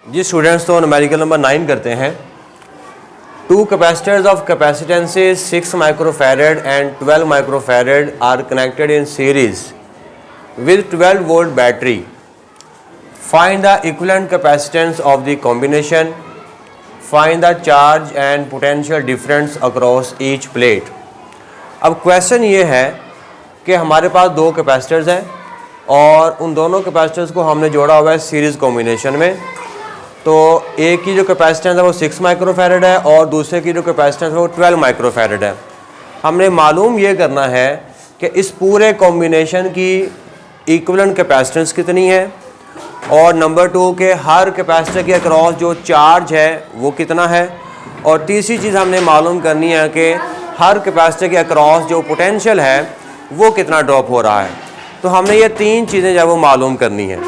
जी students, तो numerical number 9 करते हैं। Two capacitors of capacitances 6 microfarad and 12 microfarad are connected in series with 12 volt battery. Find the equivalent capacitance of the combination. Find the charge and potential difference across each plate. अब question ये है कि हमारे पास दो capacitors हैं और उन दोनों कैपेसिटर्स को हमने जोड़ा हुआ है सीरीज़ कॉम्बिनेशन में। तो एक की जो कैपेसिटेंस है वो 6 माइक्रोफैरड है और दूसरे की जो कैपेसिटेंस है वो 12 माइक्रोफैरड है। हमने मालूम ये करना है कि इस पूरे कॉम्बिनेशन की इक्विवेलेंट कैपेसिटेंस कितनी है और नंबर 2 के हर कैपेसिटर के अक्रॉस जो चार्ज है वो कितना है, और तीसरी चीज़ हमने मालूम करनी है कि हर कैपेसिटर के अक्रॉस जो पोटेंशियल है वो कितना ड्रॉप हो रहा है। तो हमने ये तीन चीज़ें जब वो मालूम करनी है।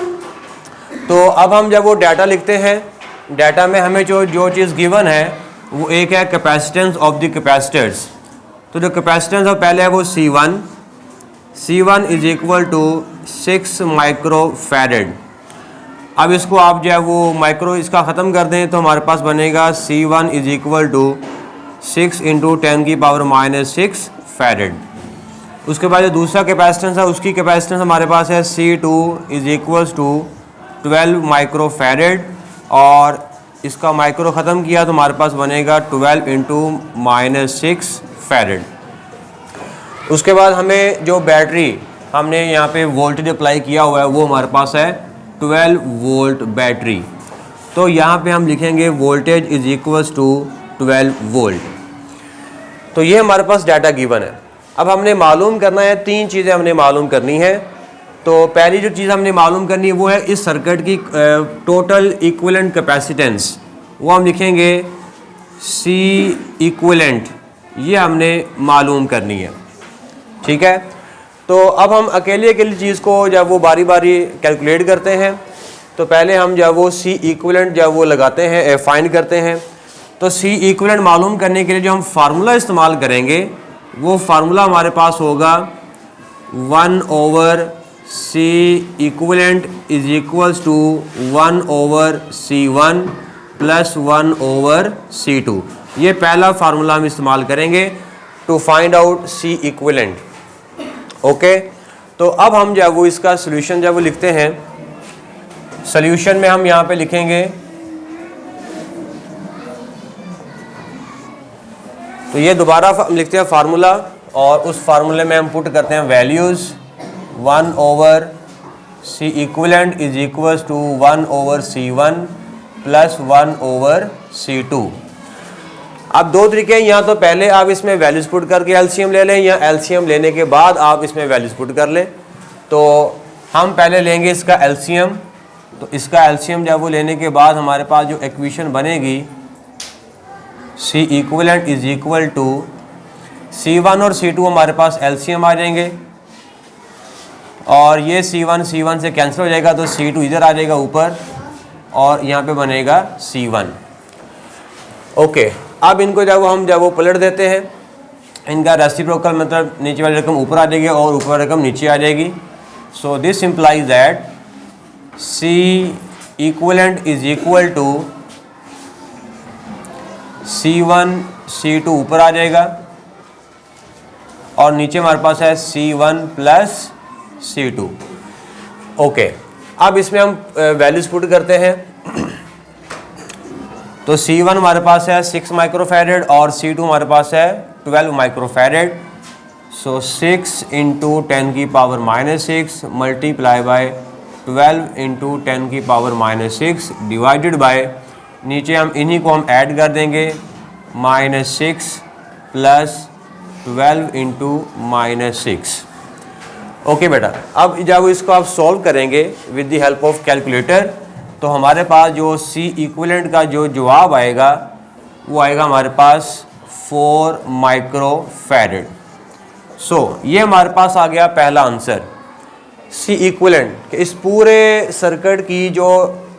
तो अब हम जब वो डाटा लिखते हैं, डाटा में हमें जो चीज़ गिवन है वो एक है कैपेसिटेंस ऑफ द कैपेसिटर्स। तो जो कैपेसिटेंस है पहले है वो C1 is equal to 6 microfarad. अब इसको आप जो है वो माइक्रो इसका ख़त्म कर दें तो हमारे पास बनेगा C1 is equal to 6 into 10 की पावर -6 फैरड। उसके बाद जो दूसरा कैपेसिटेंस है उसकी कैपेसिटेंस हमारे पास है C2 is equals to 12 microfarad और इसका माइक्रो ख़त्म किया तो हमारे पास बनेगा 12 इंटू -6 फैरड। उसके बाद हमें जो बैटरी हमने यहाँ पे वोल्टेज अप्लाई किया हुआ है वो हमारे पास है 12 वोल्ट बैटरी। तो यहाँ पे हम लिखेंगे voltage is equals to 12 volt. तो ये हमारे पास डाटा गिवन है। अब हमने मालूम करना है, तीन चीज़ें हमने मालूम करनी है। तो पहली जो चीज़ हमने मालूम करनी है वो है इस सर्किट की टोटल इक्विवेलेंट कैपेसिटेंस, वो हम लिखेंगे C इक्विवेलेंट, ये हमने मालूम करनी है। ठीक है, तो अब हम अकेली चीज़ को जब वो बारी बारी कैलकुलेट करते हैं तो पहले हम जब वो C इक्विवेलेंट जब वो लगाते हैं फाइंड करते हैं। तो C इक्विवेलेंट मालूम करने के लिए जो हम फार्मूला इस्तेमाल करेंगे वो फार्मूला हमारे पास होगा 1/C equivalent is equals to 1/C1 plus 1/C2। ये पहला फार्मूला हम इस्तेमाल करेंगे to find out C equivalent. Okay, तो अब हम जब वो इसका सोल्यूशन जब वो लिखते हैं, सोल्यूशन में हम यहाँ पे लिखेंगे, तो ये दोबारा हम लिखते हैं फार्मूला और उस फार्मूले में हम पुट करते हैं values 1/C equivalent is equals to 1/C1 plus 1/C2। अब दो तरीके हैं, या तो पहले आप इसमें वैल्यूज पुट करके एलसीएम ले लें या एलसीएम लेने के बाद आप इसमें वैल्यूज पुट कर लें। तो हम पहले लेंगे इसका एलसीएम। तो इसका एलसीएम जब वो लेने के बाद हमारे पास जो इक्वेशन बनेगी C equivalent is equal to C1 और C2 हमारे पास एलसीएम आ जाएंगे और ये C1 से कैंसिल हो जाएगा तो C2 इधर आ जाएगा ऊपर और यहाँ पे बनेगा C1। ओके, अब इनको जब वो पलट देते हैं, इनका रेसिप्रोकल मतलब नीचे वाली रकम ऊपर आ जाएगी और ऊपर रकम नीचे आ जाएगी। So this implies that C equivalent is equal to C1 C2 ऊपर आ जाएगा और नीचे हमारे पास है C1 प्लस C2। ओके, अब इसमें हम वैल्यूज पुट करते हैं। तो C1 हमारे पास है 6 माइक्रोफैरड और C2 हमारे पास है 12 माइक्रोफैरड। सो 6 इंटू 10 की पावर -6 मल्टीप्लाई बाय 12 इंटू 10 की पावर -6 डिवाइडेड बाय, नीचे हम इन्हीं को हम ऐड कर देंगे -6 प्लस 12 इंटू -6। ओके बेटा, अब जब इसको आप सॉल्व करेंगे with the help of calculator तो हमारे पास जो C इक्विवेलेंट का जो जवाब आएगा वो आएगा हमारे पास 4 माइक्रोफैरड। सो ये हमारे पास आ गया पहला आंसर। C इक्विवेलेंट, इस पूरे सर्किट की जो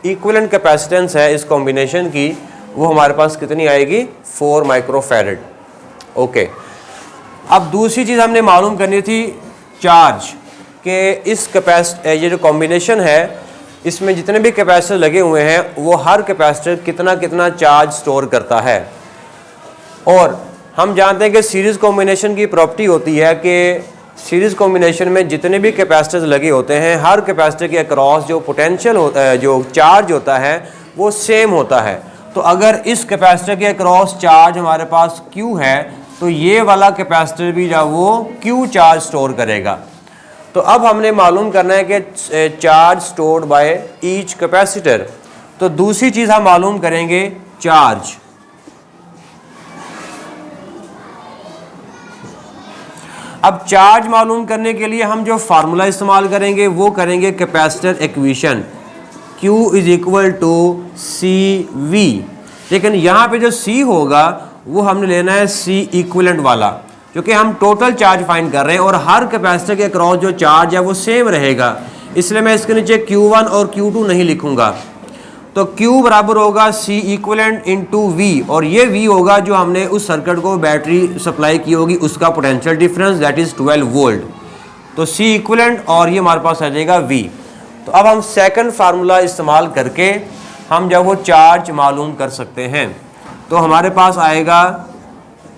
इक्विवेलेंट कैपेसिटेंस है इस कॉम्बिनेशन की वो हमारे पास कितनी आएगी, 4 माइक्रोफैरड। ओके, अब दूसरी चीज़ हमने मालूम करनी थी चार्ज, कि इस ये जो कॉम्बिनेशन है इसमें जितने भी कैपेसिटर लगे हुए हैं वो हर कैपेसिटर कितना कितना चार्ज स्टोर करता है। और हम जानते हैं कि सीरीज़ कॉम्बिनेशन की प्रॉपर्टी होती है कि सीरीज़ कॉम्बिनेशन में जितने भी कैपेसिटर्स लगे होते हैं हर कैपेसिटर के अक्रॉस जो पोटेंशियल जो चार्ज होता है वो सेम होता है। तो अगर इस कैपेसिटर के अक्रॉस चार्ज हमारे पास Q है तो ये वाला कैपेसिटर भी जो वो Q चार्ज स्टोर करेगा। तो अब हमने मालूम करना है कि charge stored by each capacitor. तो दूसरी चीज़ हम मालूम करेंगे चार्ज। अब चार्ज मालूम करने के लिए हम जो फार्मूला इस्तेमाल करेंगे वो करेंगे capacitor equation Q is equal to CV। लेकिन यहाँ पे जो C होगा वो हमने लेना है C इक्विवेलेंट वाला, क्योंकि हम टोटल चार्ज फाइंड कर रहे हैं और हर कैपेसिटर के अक्रॉस जो चार्ज है वो सेम रहेगा, इसलिए मैं इसके नीचे Q1 और Q2 नहीं लिखूंगा। तो Q बराबर होगा C इक्विवेलेंट इंटू V, और ये V होगा जो हमने उस सर्किट को बैटरी सप्लाई की होगी उसका potential difference, that is 12 volt. तो C इक्विवेलेंट और ये हमारे पास आ जाएगा V। तो अब हम सेकंड फार्मूला इस्तेमाल करके हम जब वो चार्ज मालूम कर सकते हैं। तो हमारे पास आएगा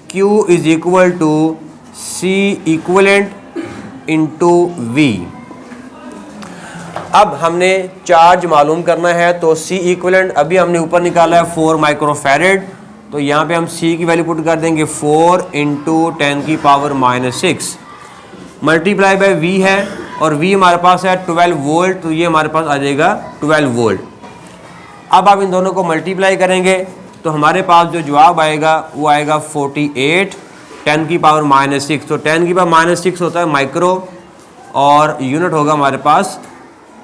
Q is equal to C equivalent into V। अब हमने चार्ज मालूम करना है तो C इक्विवेलेंट अभी हमने ऊपर निकाला है 4 माइक्रोफैरेड, तो यहाँ पे हम C की वैल्यू पुट कर देंगे 4 इंटू 10 की पावर -6 मल्टीप्लाई बाय V है, और V हमारे पास है 12 वोल्ट, तो ये हमारे पास आ जाएगा 12 वोल्ट। अब आप इन दोनों को मल्टीप्लाई करेंगे तो हमारे पास जो जवाब आएगा वो आएगा 48 10 की पावर -6। तो 10 की पावर -6 होता है माइक्रो और यूनिट होगा हमारे पास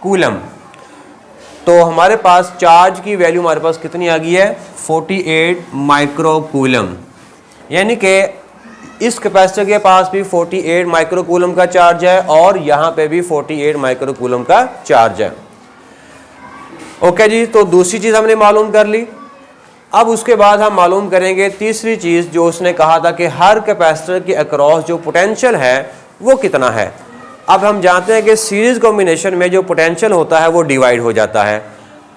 कूलम। तो हमारे पास चार्ज की वैल्यू हमारे पास कितनी आ गई है 48 माइक्रो कूलम, यानी कि इस कैपेसिटर के पास भी 48 माइक्रो कूलम का चार्ज है और यहाँ पे भी 48 माइक्रो कूलम का चार्ज है। ओके जी, तो दूसरी चीज़ हमने मालूम कर ली। अब उसके बाद हम मालूम करेंगे तीसरी चीज़ जो उसने कहा था कि हर कैपेसिटर के अक्रॉस जो पोटेंशियल है वो कितना है। अब हम जानते हैं कि सीरीज कॉम्बिनेशन में जो पोटेंशियल होता है वो डिवाइड हो जाता है।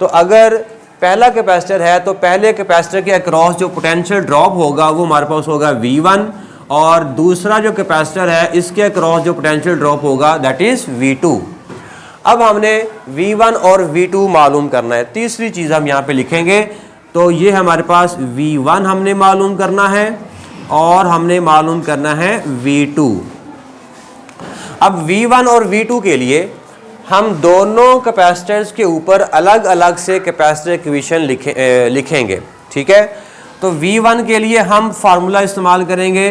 तो अगर पहला कैपेसिटर है तो पहले कैपेसिटर के अक्रॉस जो पोटेंशियल ड्रॉप होगा वो हमारे पास होगा V1, और दूसरा जो कैपेसिटर है इसके अक्रॉस जो पोटेंशियल ड्रॉप होगा दैट इज V2। अब हमने V1 और V2 मालूम करना है। तीसरी चीज़ हम यहाँ पे लिखेंगे, तो ये हमारे पास V1 हमने मालूम करना है और हमने मालूम करना है V2। अब V1 और V2 के लिए हम दोनों कैपेसिटर्स के ऊपर अलग अलग से कैपेसिटर इक्वेशन लिखेंगे, ठीक है। तो V1 के लिए हम फार्मूला इस्तेमाल करेंगे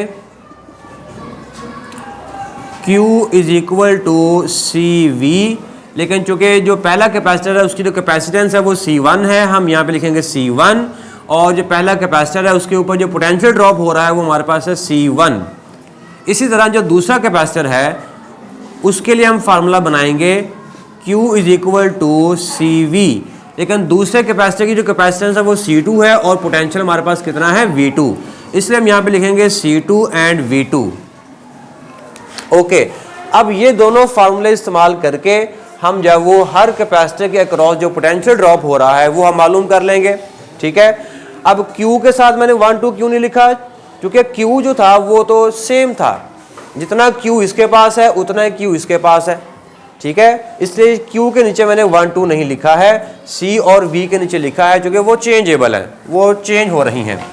Q is equal to CV, लेकिन चूंकि जो पहला कैपेसिटर है उसकी जो कैपेसिटेंस है वो C1 है, हम यहाँ पे लिखेंगे C1, और जो पहला कैपेसिटर है उसके ऊपर जो पोटेंशियल ड्रॉप हो रहा है वो हमारे पास है C1। इसी तरह जो दूसरा कैपेसिटर है उसके लिए हम फार्मूला बनाएंगे Q is equal to CV, लेकिन दूसरे कैपेसिटर की जो कैपेसिटेंस है वो C2 है और पोटेंशियल हमारे पास कितना है V2, इसलिए हम यहाँ पे लिखेंगे C2 एंड V2। ओके, अब ये दोनों फार्मूले इस्तेमाल करके हम जब वो हर कैपेसिटर के अक्रॉस जो पोटेंशियल ड्रॉप हो रहा है वो हम मालूम कर लेंगे, ठीक है। अब Q के साथ मैंने 1 2 क्यों नहीं लिखा, क्योंकि Q जो था वो तो सेम था, जितना Q इसके पास है उतना Q इसके पास है, ठीक है। इसलिए Q के नीचे मैंने 1 2 नहीं लिखा है, C और V के नीचे लिखा है, क्योंकि वो चेंजेबल हैं, वो चेंज हो रही हैं।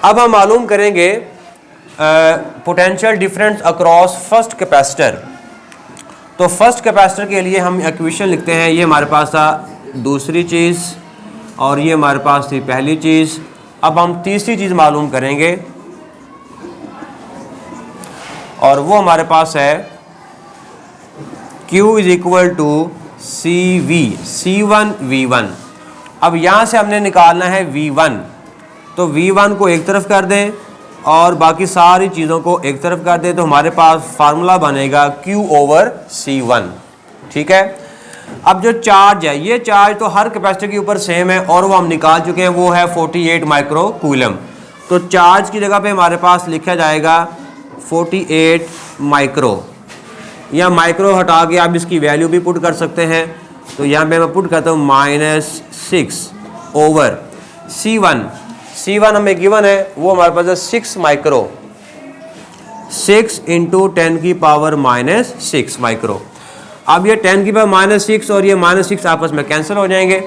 अब हम मालूम करेंगे potential difference across first capacitor. तो फर्स्ट कैपेसिटर के लिए हम इक्वेशन लिखते हैं, ये हमारे पास था दूसरी चीज़ और ये हमारे पास थी पहली चीज़। अब हम तीसरी चीज़ मालूम करेंगे और वो हमारे पास है Q is equal to CV, C1 V1। अब यहाँ से हमने निकालना है V1, तो V1 को एक तरफ कर दें और बाकी सारी चीज़ों को एक तरफ कर दें, तो हमारे पास फार्मूला बनेगा Q ओवर C1, ठीक है। अब जो चार्ज है, ये चार्ज तो हर कैपेसिटर के ऊपर सेम है और वो हम निकाल चुके हैं, वो है 48 माइक्रो कूलम। तो चार्ज की जगह पे हमारे पास लिखा जाएगा 48 माइक्रो, या माइक्रो हटा के आप इसकी वैल्यू भी पुट कर सकते हैं। तो यहाँ पे मैं पुट करता हूँ -6 ओवर C1 हमें गिवन है, वो हमारे पास है 6 माइक्रो, 6 इंटू 10 की पावर -6 माइक्रो। अब ये 10 की पावर -6 और ये -6 आपस में कैंसिल हो जाएंगे।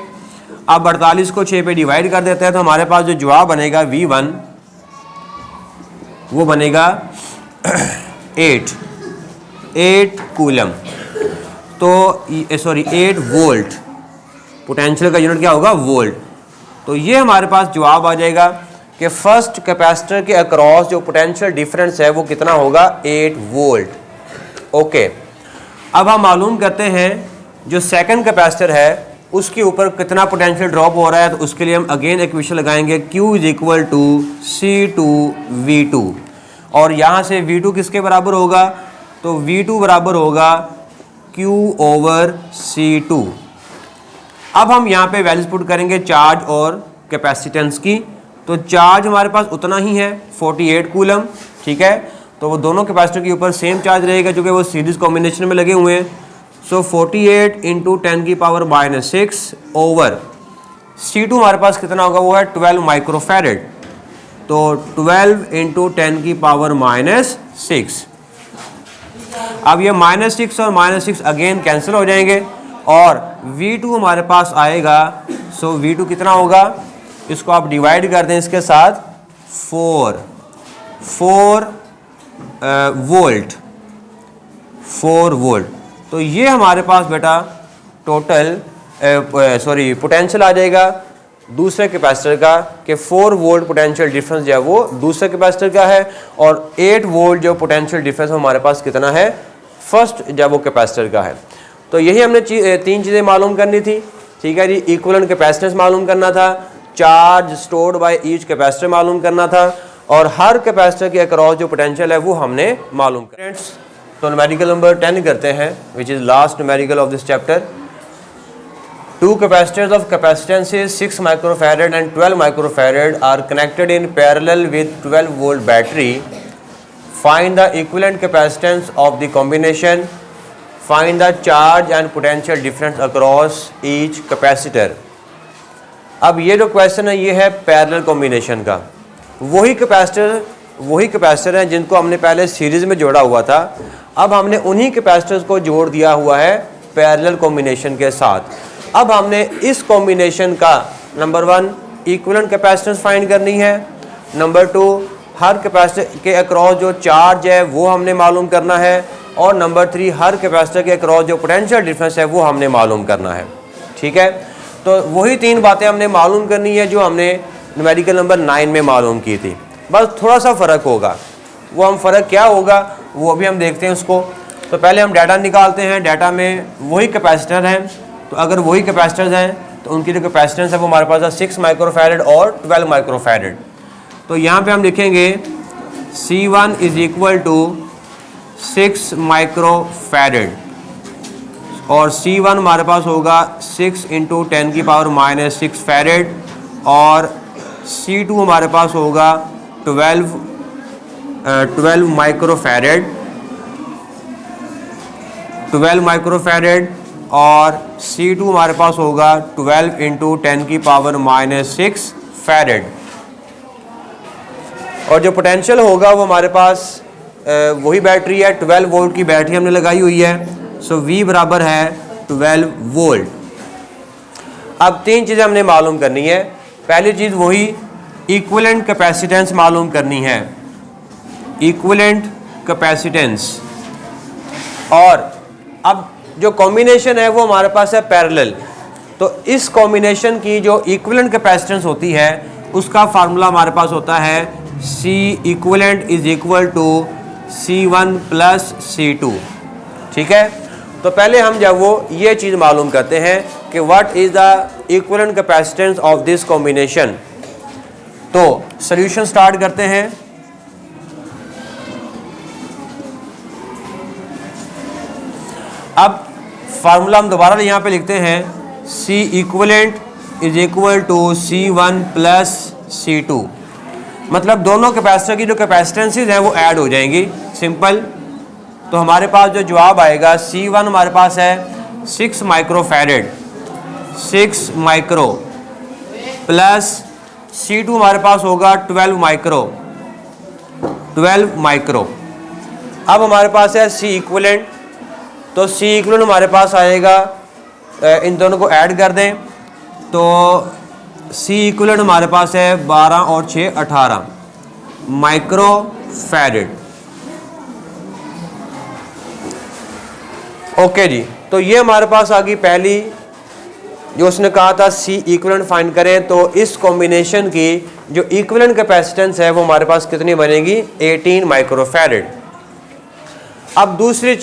अब 48 को 6 पे डिवाइड कर देते हैं तो हमारे पास जो जवाब बनेगा V1 वो बनेगा 8 कूलम, तो सॉरी 8 वोल्ट। पोटेंशियल का यूनिट क्या होगा? वोल्ट। तो ये हमारे पास जवाब आ जाएगा कि फर्स्ट कैपेसिटर के अक्रॉस जो पोटेंशियल डिफरेंस है वो कितना होगा? 8 वोल्ट। ओके, अब हम मालूम करते हैं जो सेकंड कैपेसिटर है उसके ऊपर कितना पोटेंशियल ड्रॉप हो रहा है। तो उसके लिए हम अगेन इक्वेशन लगाएंगे Q = C2V2, और यहाँ से V2 किसके बराबर होगा? तो V2 बराबर होगा Q/C2। अब हम यहाँ पे वैल्यूज पुट करेंगे चार्ज और कैपेसिटेंस की। तो चार्ज हमारे पास उतना ही है 48 कूलम, ठीक है। तो वो दोनों कैपेसिटर के ऊपर सेम चार्ज रहेगा क्योंकि वो सीरीज कॉम्बिनेशन में लगे हुए हैं। सो 48 इंटू 10 की पावर -6 ओवर C2 हमारे पास कितना होगा? वो है 12 माइक्रोफैरेड। तो 12 इंटू 10 की पावर -6। अब ये -6 और -6 अगेन कैंसिल हो जाएंगे और V2 हमारे पास आएगा। सो V2 कितना होगा? इसको आप डिवाइड कर दें इसके साथ 4 वोल्ट। तो ये हमारे पास बेटा टोटल पोटेंशियल आ जाएगा दूसरे कैपेसिटर का कि 4 वोल्ट पोटेंशियल डिफरेंस जो है वो दूसरे कैपेसिटर का है, और 8 वोल्ट जो पोटेंशियल डिफरेंस हमारे पास कितना है? फर्स्ट जब वो कैपेसिटर का है। तो यही हमने तीन चीज़ें मालूम करनी थी, ठीक है जी। इक्विवेलेंट कैपेसिटेंस मालूम करना था, charge stored by each capacitor मालूम करना था, और हर कैपेसिटर के अक्रॉस जो पोटेंशियल है वो हमने मालूम करना। तो न्यूमेरिकल नंबर 10 करते हैं, which is last numerical of this chapter. Two capacitors of capacitances 6 microfarad and 12 microfarad are connected in parallel with 12 volt battery. Find the equivalent capacitance of the combination. Find the charge and potential difference across each capacitor. अब ये जो question है ये है parallel combination का। वही capacitor हैं जिनको हमने पहले सीरीज में जोड़ा हुआ था। अब हमने उन्हीं कैपेसिटर्स को जोड़ दिया हुआ है पैरेलल कॉम्बिनेशन के साथ। अब हमने इस कॉम्बिनेशन का नंबर 1 इक्विवेलेंट कैपेसिटेंस फाइंड करनी है, नंबर 2 हर कैपेसिटर के अक्रॉस जो चार्ज है वो हमने मालूम करना है, और नंबर 3 हर कैपेसिटर के अक्रॉस जो पोटेंशियल डिफरेंस है वो हमने मालूम करना है, ठीक है। तो वही 3 बातें हमने मालूम करनी है जो हमने न्यूमेरिकल नंबर 9 में मालूम की थी, बस थोड़ा सा फ़र्क होगा। वो हम फ़र्क क्या होगा वो अभी हम देखते हैं उसको। तो पहले हम डाटा निकालते हैं। डाटा में वही कैपेसिटर हैं, तो अगर वही कैपेसिटर्स हैं तो उनकी जो कैपेसिटेंस है वो हमारे पास है 6 माइक्रोफैरेड और 12 माइक्रोफैरेड। तो यहाँ पे हम लिखेंगे C1 = 6 माइक्रोफैरेड, और C1 हमारे पास होगा 6 इंटू 10 की पावर -6 फैरेड, और C2 हमारे पास होगा 12 माइक्रोफैरेड, और C2 हमारे पास होगा 12 इंटू 10 की पावर -6 फैरेड। और जो पोटेंशियल होगा वो हमारे पास वही बैटरी है, 12 वोल्ट की बैटरी हमने लगाई हुई है। सो V बराबर है 12 वोल्ट। अब 3 चीज़ें हमने मालूम करनी है। पहली चीज़ वही इक्विवेलेंट कैपेसिटेंस मालूम करनी है, इक्विवेलेंट कैपेसिटेंस। और अब जो कॉम्बिनेशन है वो हमारे पास है पैरेलल, तो इस कॉम्बिनेशन की जो इक्विवेलेंट कैपेसिटेंस होती है उसका फार्मूला हमारे पास होता है C equivalent = C1 + C2, ठीक है। तो पहले हम जब वो ये चीज़ मालूम करते हैं कि what is the equivalent capacitance of this combination. तो सॉल्यूशन स्टार्ट करते हैं। अब फार्मूला हम दोबारा यहाँ पे लिखते हैं C equivalent = C1 + C2, मतलब दोनों कैपेसिटर की जो कैपेसिटेंसीज हैं वो ऐड हो जाएंगी, सिंपल। तो हमारे पास जो जवाब आएगा C1 हमारे पास है 6 माइक्रोफैरेड 6 माइक्रो प्लस C2 हमारे पास होगा 12 माइक्रो। अब हमारे पास है C इक्विवेलेंट, तो C इक्विवेलेंट हमारे पास आएगा, इन दोनों को ऐड कर दें तो C इक्विवेलेंट हमारे पास है 12 और 6 18 माइक्रोफैरेड। ओके जी, तो ये हमारे पास आ गई पहली, जो उसने कहा था C इक्विवेलेंट फाइंड करें, तो इस कॉम्बिनेशन की जो इक्विवेलेंट कैपेसिटेंस है वो हमारे पास कितनी बनेगी 18 माइक्रोफैरेड। अब दूसरी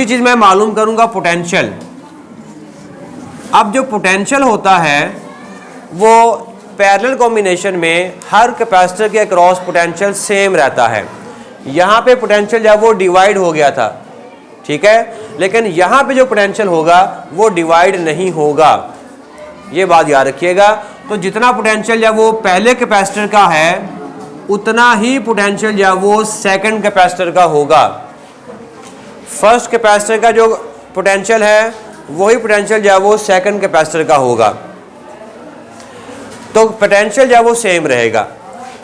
चीज मैं मालूम करूंगा पोटेंशियल। अब जो पोटेंशियल होता है वो पैरेलल कॉम्बिनेशन में हर कैपेसिटर के अक्रॉस पोटेंशियल सेम रहता है। यहाँ पे पोटेंशियल जब वो डिवाइड हो गया था, ठीक है, लेकिन यहाँ पे जो पोटेंशियल होगा वो डिवाइड नहीं होगा, ये बात याद रखिएगा। तो जितना पोटेंशियल जब वो पहले कैपेसिटर का है उतना ही पोटेंशियल जब वो सेकंड कैपेसिटर का होगा। फर्स्ट कैपेसिटर का जो पोटेंशियल है वही पोटेंशियल जब वो सेकंड कैपेसिटर का होगा, तो पोटेंशियल जब वो सेम रहेगा।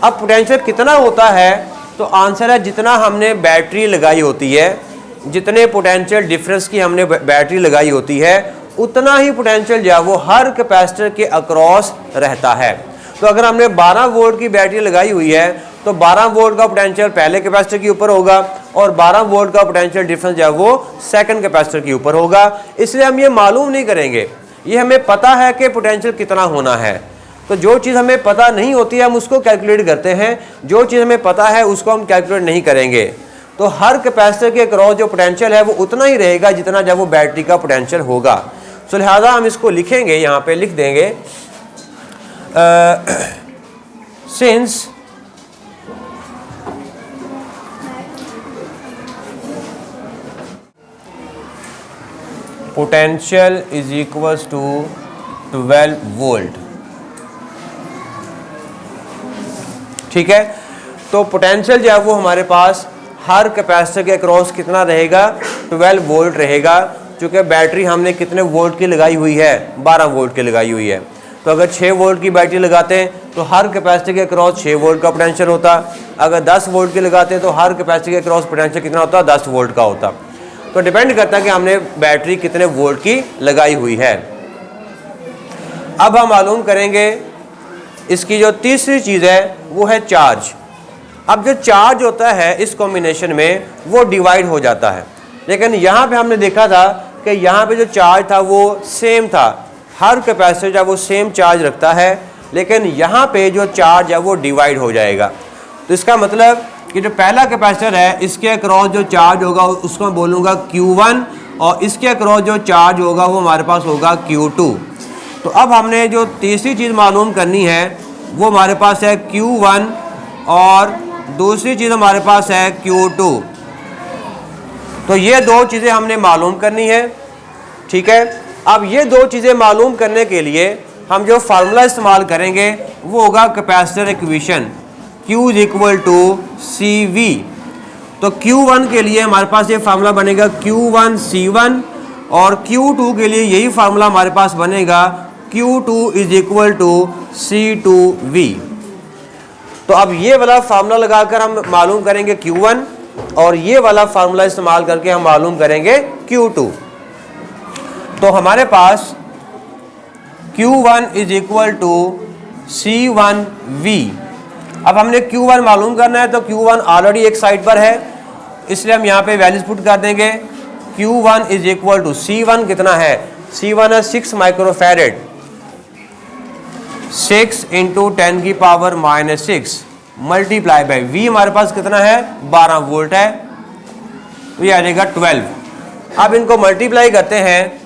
अब पोटेंशियल कितना होता है, तो आंसर है जितना हमने बैटरी लगाई होती है, जितने पोटेंशियल डिफरेंस की हमने बैटरी लगाई होती है उतना ही पोटेंशियल जो है वो हर कैपेसिटर के अक्रॉस रहता है। तो अगर हमने 12 वोल्ट की बैटरी लगाई हुई है तो 12 वोल्ट का पोटेंशियल पहले कैपेसिटर के ऊपर होगा और 12 वोल्ट का पोटेंशियल डिफरेंस जो है वो सेकंड कैपेसिटर के ऊपर होगा। इसलिए हम ये मालूम नहीं करेंगे, ये हमें पता है कि पोटेंशियल कितना होना है। तो जो चीज़ हमें पता नहीं होती है हम उसको कैलकुलेट करते हैं, जो चीज़ हमें पता है उसको हम कैलकुलेट नहीं करेंगे। तो हर कैपेसिटर के अक्रॉस जो पोटेंशियल है वो उतना ही रहेगा जितना जब वो बैटरी का पोटेंशियल होगा। सो लिहाजा हम इसको लिखेंगे, यहाँ पे लिख देंगे since potential is equals to 12 volt. ठीक है, तो पोटेंशियल जो है वो हमारे पास हर कैपेसिटर के अक्रॉस कितना रहेगा 12 वोल्ट रहेगा, क्योंकि बैटरी हमने कितने वोल्ट की लगाई हुई है 12 वोल्ट की लगाई हुई है। तो अगर 6 वोल्ट की बैटरी लगाते हैं तो हर कैपेसिटर के अक्रॉस 6 वोल्ट का पोटेंशियल होता। अगर 10 वोल्ट की लगाते हैं तो हर कैपेसिटर के अक्रॉस पोटेंशियल कितना होता 10 वोल्ट का होता। तो डिपेंड करता है कि हमने बैटरी कितने वोल्ट की लगाई हुई है। अब हम मालूम करेंगे इसकी जो तीसरी चीज़ है वो है चार्ज। अब जो चार्ज होता है इस कॉम्बिनेशन में वो डिवाइड हो जाता है, लेकिन यहाँ पे हमने देखा था कि यहाँ पे जो चार्ज था वो सेम था, हर कैपेसिटर जब वो सेम चार्ज रखता है, लेकिन यहाँ पे जो चार्ज है वो डिवाइड हो जाएगा। तो इसका मतलब कि जो पहला कैपेसिटर है इसके अक्रॉस जो चार्ज होगा उसको मैं बोलूँगा Q1 और इसके अक्रॉस जो चार्ज होगा वो हमारे पास होगा Q2। तो अब हमने जो तीसरी चीज़ मालूम करनी है वो हमारे पास है Q1 और दूसरी चीज़ हमारे पास है Q2। तो ये दो चीज़ें हमने मालूम करनी है, ठीक है। अब ये दो चीज़ें मालूम करने के लिए हम जो फार्मूला इस्तेमाल करेंगे वो होगा capacitor equation Q is equal to CV। तो Q1 के लिए हमारे पास ये फार्मूला बनेगा Q1 C1 और Q2 के लिए यही फार्मूला हमारे पास बनेगा Q2 is equal to C2V। तो अब ये वाला फार्मूला लगाकर हम मालूम करेंगे Q1 और ये वाला फार्मूला इस्तेमाल करके हम मालूम करेंगे Q2। तो हमारे पास Q1 is equal to C1V। अब हमने Q1 मालूम करना है तो Q1 ऑलरेडी एक साइड पर है, इसलिए हम यहाँ पे वैल्यूज पुट कर देंगे। Q1 is equal to C1 कितना है, C1 है 6 माइक्रोफैरेड, 6 इंटू 10 की पावर -6 मल्टीप्लाई बाई V हमारे पास कितना है 12 वोल्ट है, तो ये आ जाएगा 12। अब इनको मल्टीप्लाई करते हैं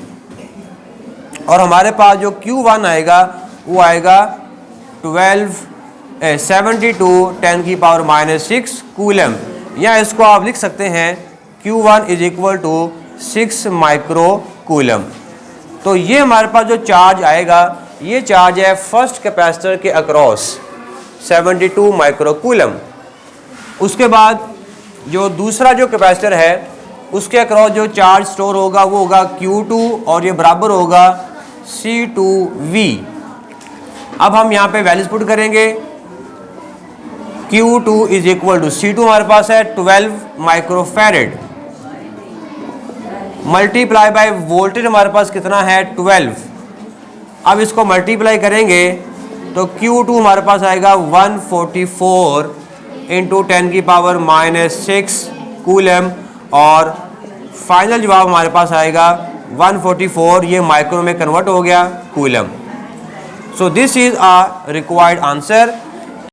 और हमारे पास जो Q1 आएगा वो आएगा 72 10 की पावर -6 कूलम, या इसको आप लिख सकते हैं Q1 is equal to 6 micro coulomb. तो ये हमारे पास जो चार्ज आएगा ये चार्ज है फर्स्ट कैपेसिटर के अक्रॉस 72 माइक्रो कूलम। उसके बाद जो दूसरा जो कैपेसिटर है उसके अक्रॉस जो चार्ज स्टोर होगा वो होगा Q2 और ये बराबर होगा C2V। अब हम यहाँ पे वैल्यूज पुट करेंगे। Q2 is equal to C2 हमारे पास है 12 माइक्रोफैरेड मल्टीप्लाई बाय वोल्टेज हमारे पास कितना है 12। अब इसको मल्टीप्लाई करेंगे तो Q2 हमारे पास आएगा 144 इंटू 10 की पावर -6 कूलम और फाइनल जवाब हमारे पास आएगा 144, ये माइक्रो में कन्वर्ट हो गया coulomb. So this is a required answer.